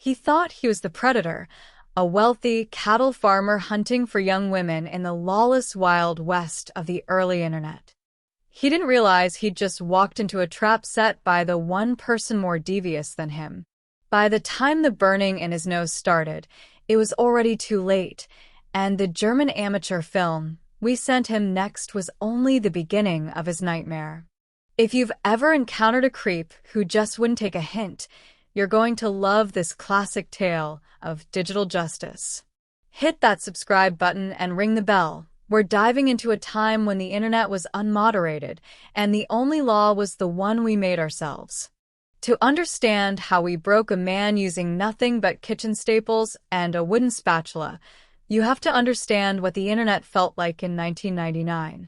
He thought he was the predator, a wealthy cattle farmer hunting for young women in the lawless Wild West of the early internet. He didn't realize he'd just walked into a trap set by the one person more devious than him. By the time the burning in his nose started, it was already too late, and the German amateur film we sent him next was only the beginning of his nightmare. If you've ever encountered a creep who just wouldn't take a hint, you're going to love this classic tale of digital justice. Hit that subscribe button and ring the bell. We're diving into a time when the internet was unmoderated, and the only law was the one we made ourselves. To understand how we broke a man using nothing but kitchen staples and a wooden spatula, you have to understand what the internet felt like in 1999.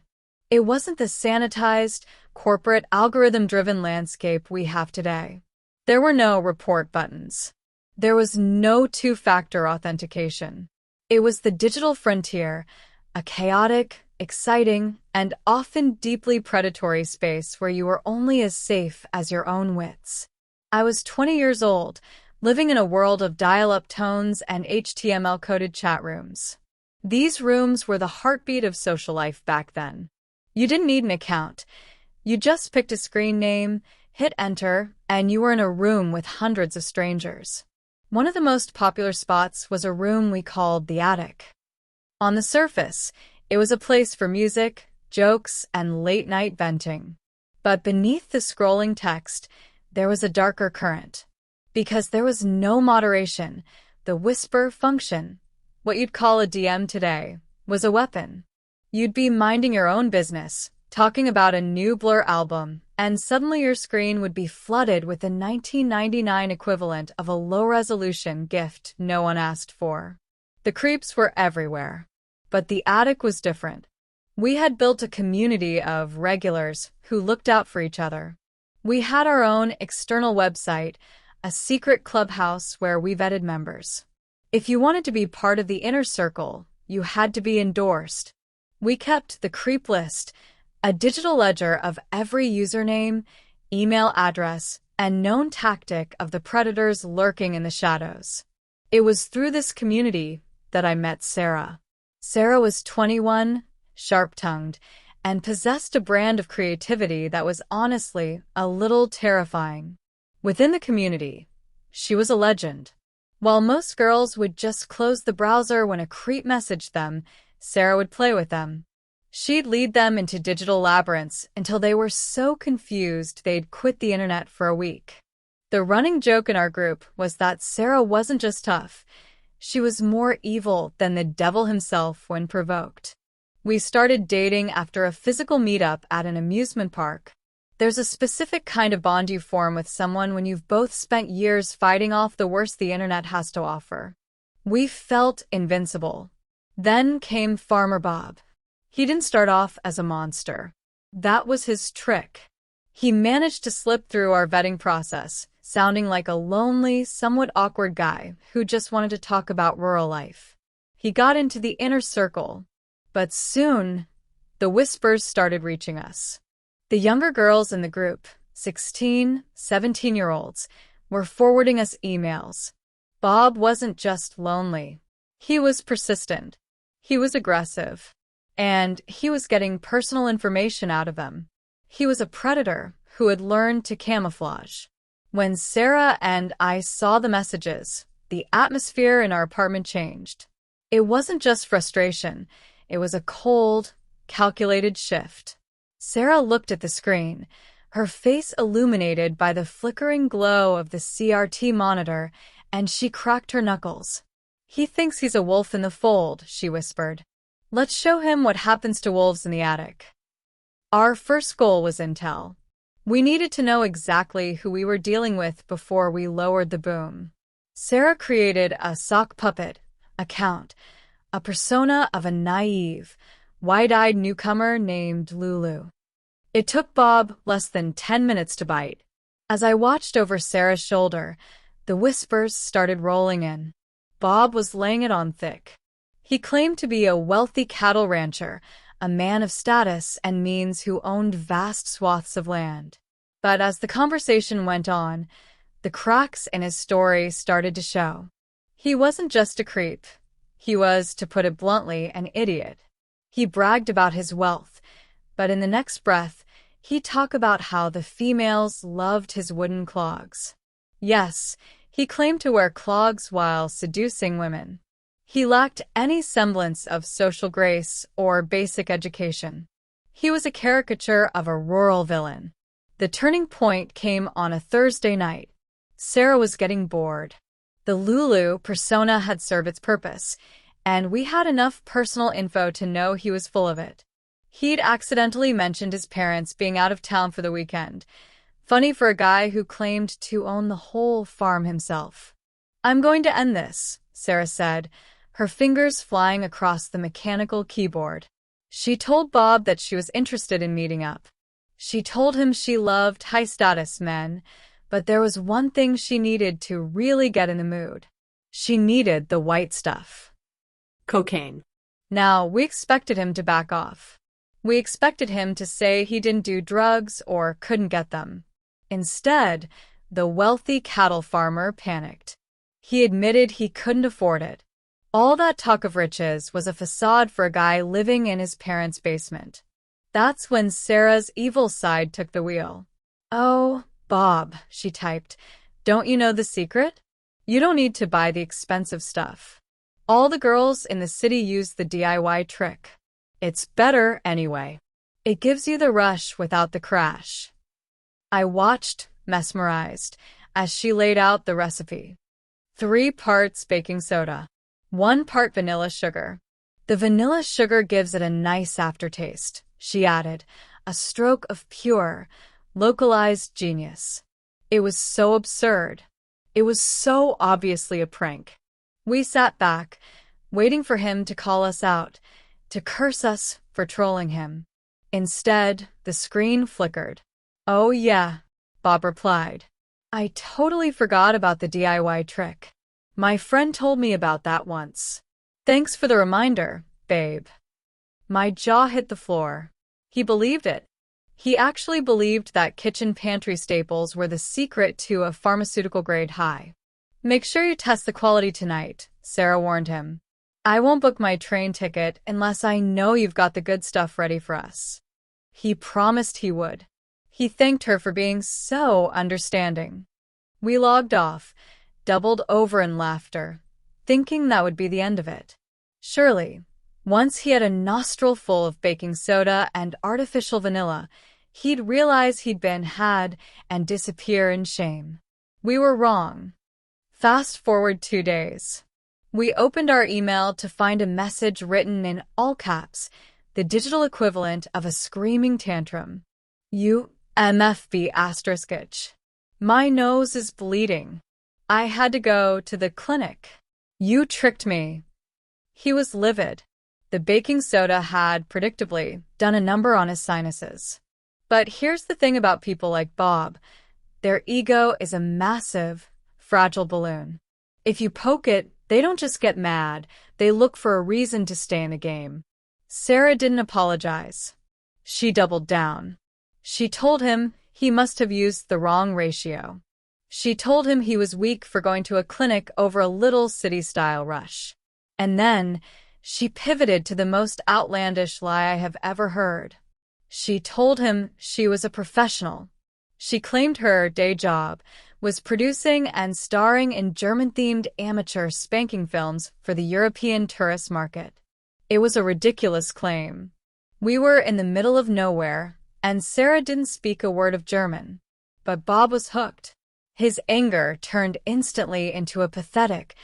It wasn't the sanitized, corporate, algorithm-driven landscape we have today. There were no report buttons. There was no two-factor authentication. It was the digital frontier, a chaotic, exciting, and often deeply predatory space where you were only as safe as your own wits. I was 20 years old, living in a world of dial-up tones and HTML-coded chat rooms. These rooms were the heartbeat of social life back then. You didn't need an account. You just picked a screen name, hit enter, and you were in a room with hundreds of strangers. One of the most popular spots was a room we called the attic. On the surface, it was a place for music, jokes, and late-night venting. But beneath the scrolling text, there was a darker current. Because there was no moderation, the whisper function, what you'd call a DM today, was a weapon. You'd be minding your own business, talking about a new Blur album, and suddenly your screen would be flooded with the 1999 equivalent of a low-resolution gift no one asked for. The creeps were everywhere. But the attic was different. We had built a community of regulars who looked out for each other. We had our own external website, a secret clubhouse where we vetted members. If you wanted to be part of the inner circle, you had to be endorsed. We kept the creep list, a digital ledger of every username, email address, and known tactic of the predators lurking in the shadows. It was through this community that I met Sarah. Sarah was 21, sharp-tongued, and possessed a brand of creativity that was honestly a little terrifying. Within the community, she was a legend. While most girls would just close the browser when a creep messaged them, Sarah would play with them. She'd lead them into digital labyrinths until they were so confused they'd quit the internet for a week. The running joke in our group was that Sarah wasn't just tough. She was more evil than the devil himself when provoked. We started dating after a physical meetup at an amusement park. There's a specific kind of bond you form with someone when you've both spent years fighting off the worst the internet has to offer. We felt invincible. Then came Farmer Bob. He didn't start off as a monster. That was his trick. He managed to slip through our vetting process, sounding like a lonely, somewhat awkward guy who just wanted to talk about rural life. He got into the inner circle, but soon, the whispers started reaching us. The younger girls in the group, 16, 17-year-olds, were forwarding us emails. Bob wasn't just lonely. He was persistent. He was aggressive. And he was getting personal information out of them. He was a predator who had learned to camouflage. When Sarah and I saw the messages, the atmosphere in our apartment changed. It wasn't just frustration. It was a cold, calculated shift. Sarah looked at the screen, her face illuminated by the flickering glow of the CRT monitor, and she cracked her knuckles. "He thinks he's a wolf in the fold," she whispered. "Let's show him what happens to wolves in the attic." Our first goal was intel. We needed to know exactly who we were dealing with before we lowered the boom. Sarah created a sock puppet account, a persona of a naive, wide-eyed newcomer named Lulu. It took Bob less than 10 minutes to bite. As I watched over Sarah's shoulder, the whispers started rolling in. Bob was laying it on thick. He claimed to be a wealthy cattle rancher, a man of status and means who owned vast swaths of land. But as the conversation went on, The cracks in his story started to show. He wasn't just a creep. He was, to put it bluntly, an idiot. He bragged about his wealth, but in the next breath, he'd talk about how the females loved his wooden clogs. Yes, he claimed to wear clogs while seducing women. He lacked any semblance of social grace or basic education. He was a caricature of a rural villain. The turning point came on a Thursday night. Sarah was getting bored. The Lulu persona had served its purpose, and we had enough personal info to know he was full of it. He'd accidentally mentioned his parents being out of town for the weekend. Funny for a guy who claimed to own the whole farm himself. "I'm going to end this," Sarah said, her fingers flying across the mechanical keyboard. She told Bob that she was interested in meeting up. She told him she loved high-status men, but there was one thing she needed to really get in the mood. She needed the white stuff. Cocaine. Now, we expected him to back off. We expected him to say he didn't do drugs or couldn't get them. Instead, the wealthy cattle farmer panicked. He admitted he couldn't afford it. All that talk of riches was a facade for a guy living in his parents' basement. That's when Sarah's evil side took the wheel. "Oh, Bob," she typed, "don't you know the secret? You don't need to buy the expensive stuff. All the girls in the city use the DIY trick. It's better anyway. It gives you the rush without the crash." I watched, mesmerized, as she laid out the recipe. 3 parts baking soda, 1 part vanilla sugar. "The vanilla sugar gives it a nice aftertaste," she added, a stroke of pure, localized genius. It was so absurd. It was so obviously a prank. We sat back, waiting for him to call us out, to curse us for trolling him. Instead, the screen flickered. "Oh yeah," Bob replied. "I totally forgot about the DIY trick. My friend told me about that once. Thanks for the reminder, babe." My jaw hit the floor. He believed it. He actually believed that kitchen pantry staples were the secret to a pharmaceutical-grade high. "Make sure you test the quality tonight," Sarah warned him. "I won't book my train ticket unless I know you've got the good stuff ready for us." He promised he would. He thanked her for being so understanding. We logged off, doubled over in laughter, thinking that would be the end of it. Surely, once he had a nostril full of baking soda and artificial vanilla, he'd realize he'd been had and disappear in shame. We were wrong. Fast forward 2 days. We opened our email to find a message written in all caps, the digital equivalent of a screaming tantrum. "You MFB **. My nose is bleeding. I had to go to the clinic. You tricked me." He was livid. The baking soda had, predictably, done a number on his sinuses. But here's the thing about people like Bob. Their ego is a massive, fragile balloon. If you poke it, they don't just get mad, they look for a reason to stay in the game. Sarah didn't apologize. She doubled down. She told him he must have used the wrong ratio. She told him he was weak for going to a clinic over a little city-style rush. And then, she pivoted to the most outlandish lie I have ever heard. She told him she was a professional. She claimed her day job was producing and starring in German-themed amateur spanking films for the European tourist market. It was a ridiculous claim. We were in the middle of nowhere, and Sarah didn't speak a word of German. But Bob was hooked. His anger turned instantly into a pathetic,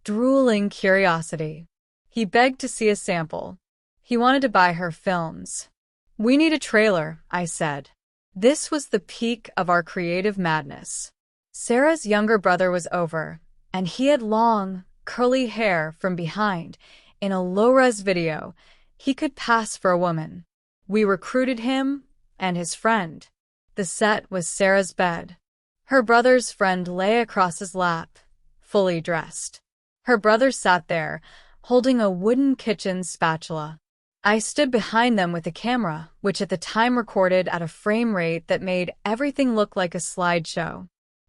drooling curiosity. He begged to see a sample. He wanted to buy her films. "We need a trailer," I said. This was the peak of our creative madness. Sarah's younger brother was over, and he had long, curly hair from behind. In a low-res video, he could pass for a woman. We recruited him and his friend. The set was Sarah's bed. Her brother's friend lay across his lap, fully dressed. Her brother sat there, holding a wooden kitchen spatula. I stood behind them with a camera, which at the time recorded at a frame rate that made everything look like a slideshow.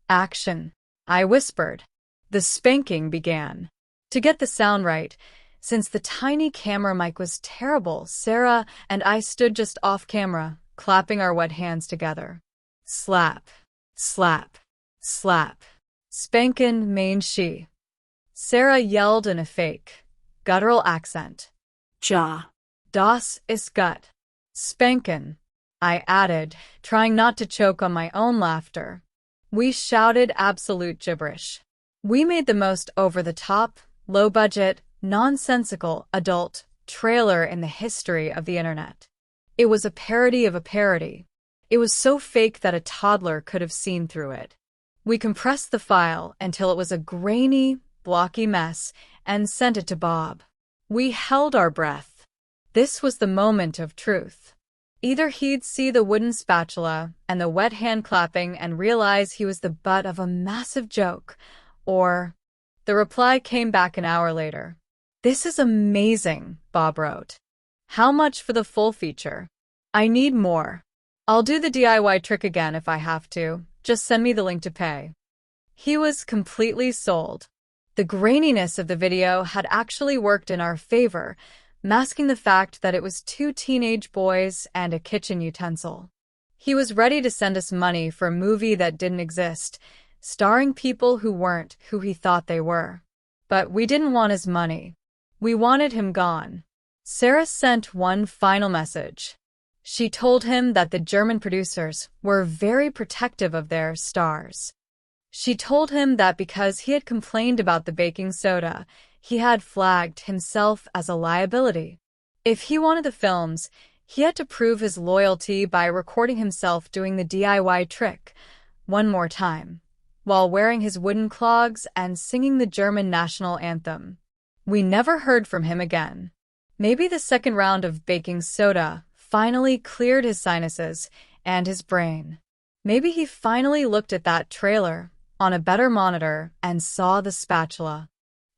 Action. I whispered. The spanking began. To get the sound right, since the tiny camera mic was terrible, Sarah and I stood just off camera, clapping our wet hands together. Slap, slap, slap. Spankin' main she. Sarah yelled in a fake, guttural accent. Ja. Das ist gut. Spankin', I added, trying not to choke on my own laughter. We shouted absolute gibberish. We made the most over-the-top, low-budget, nonsensical, adult trailer in the history of the internet. It was a parody of a parody. It was so fake that a toddler could have seen through it. We compressed the file until it was a grainy, blocky mess and sent it to Bob. We held our breath. This was the moment of truth. Either he'd see the wooden spatula and the wet hand clapping and realize he was the butt of a massive joke, or... The reply came back an hour later. This is amazing, Bob wrote. How much for the full feature? I need more. I'll do the DIY trick again if I have to. Just send me the link to pay. He was completely sold. The graininess of the video had actually worked in our favor, masking the fact that it was two teenage boys and a kitchen utensil. He was ready to send us money for a movie that didn't exist, starring people who weren't who he thought they were. But we didn't want his money. We wanted him gone. Sarah sent one final message. She told him that the German producers were very protective of their stars. She told him that because he had complained about the baking soda, he had flagged himself as a liability. If he wanted the films, he had to prove his loyalty by recording himself doing the DIY trick one more time, while wearing his wooden clogs and singing the German national anthem. We never heard from him again. Maybe the second round of baking soda finally cleared his sinuses and his brain. Maybe he finally looked at that trailer on a better monitor and saw the spatula.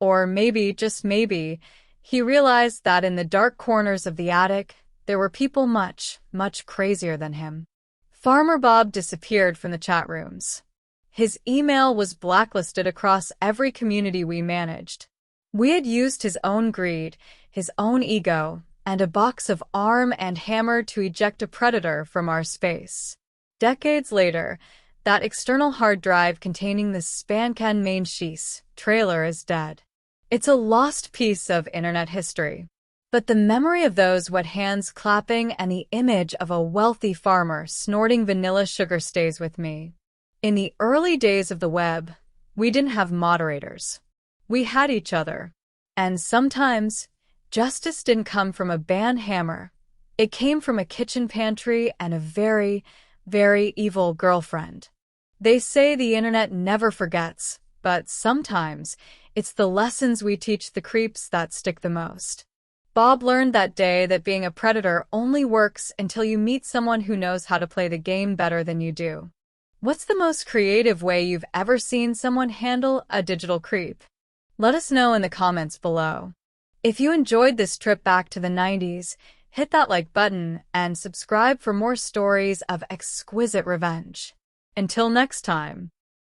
Or maybe, just maybe, he realized that in the dark corners of the attic, there were people much, much crazier than him. Farmer Bob disappeared from the chat rooms. His email was blacklisted across every community we managed. We had used his own greed, his own ego, and a box of Arm and Hammer to eject a predator from our space. Decades later, that external hard drive containing the Spankan main sheath trailer is dead. It's a lost piece of internet history. But the memory of those wet hands clapping and the image of a wealthy farmer snorting vanilla sugar stays with me. In the early days of the web, we didn't have moderators. We had each other. And sometimes, justice didn't come from a band hammer. It came from a kitchen pantry and a very, very evil girlfriend. They say the internet never forgets, but sometimes it's the lessons we teach the creeps that stick the most. Bob learned that day that being a predator only works until you meet someone who knows how to play the game better than you do. What's the most creative way you've ever seen someone handle a digital creep? Let us know in the comments below. If you enjoyed this trip back to the 90s, hit that like button and subscribe for more stories of exquisite revenge. Until next time.